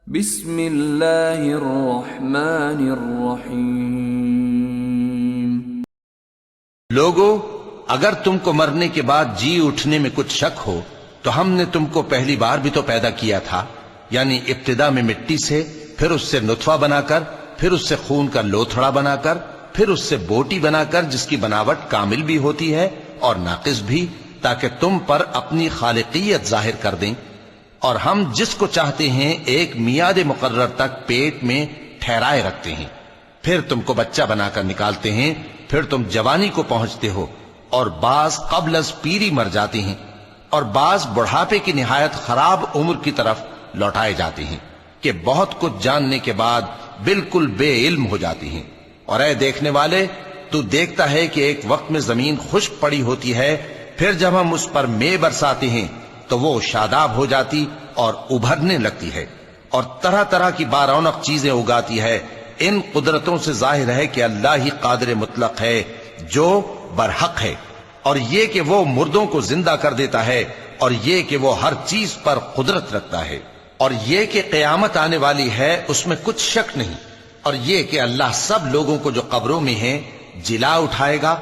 بسم اللہ الرحمن الرحیم۔ لوگو، اگر تم کو مرنے کے بعد جی اٹھنے میں کچھ شک ہو تو ہم نے تم کو پہلی بار بھی تو پیدا کیا تھا، یعنی ابتدا میں مٹی سے، پھر اس سے نطفہ بنا کر، پھر اس سے خون کا لوتھڑا بنا کر، پھر اس سے بوٹی بنا کر جس کی بناوٹ کامل بھی ہوتی ہے اور ناقص بھی، تاکہ تم پر اپنی خالقیت ظاہر کر دیں۔ اور ہم جس کو چاہتے ہیں ایک میعاد مقرر تک پیٹ میں ٹھہرائے رکھتے ہیں، پھر تم کو بچہ بنا کر نکالتے ہیں، پھر تم جوانی کو پہنچتے ہو، اور بعض قبل از پیری مر جاتے ہیں، اور بعض بڑھاپے کی نہایت خراب عمر کی طرف لوٹائے جاتے ہیں کہ بہت کچھ جاننے کے بعد بالکل بے علم ہو جاتے ہیں۔ اور اے دیکھنے والے، تو دیکھتا ہے کہ ایک وقت میں زمین خشک پڑی ہوتی ہے، پھر جب ہم اس پر مے برساتے ہیں تو وہ شاداب ہو جاتی اور ابھرنے لگتی ہے، اور طرح طرح کی بارونق چیزیں اگاتی ہے۔ ان قدرتوں سے ظاہر ہے کہ اللہ ہی قادر مطلق ہے جو برحق ہے، اور یہ کہ وہ مردوں کو زندہ کر دیتا ہے، اور یہ کہ وہ ہر چیز پر قدرت رکھتا ہے، اور یہ کہ قیامت آنے والی ہے اس میں کچھ شک نہیں، اور یہ کہ اللہ سب لوگوں کو جو قبروں میں ہیں جلا اٹھائے گا،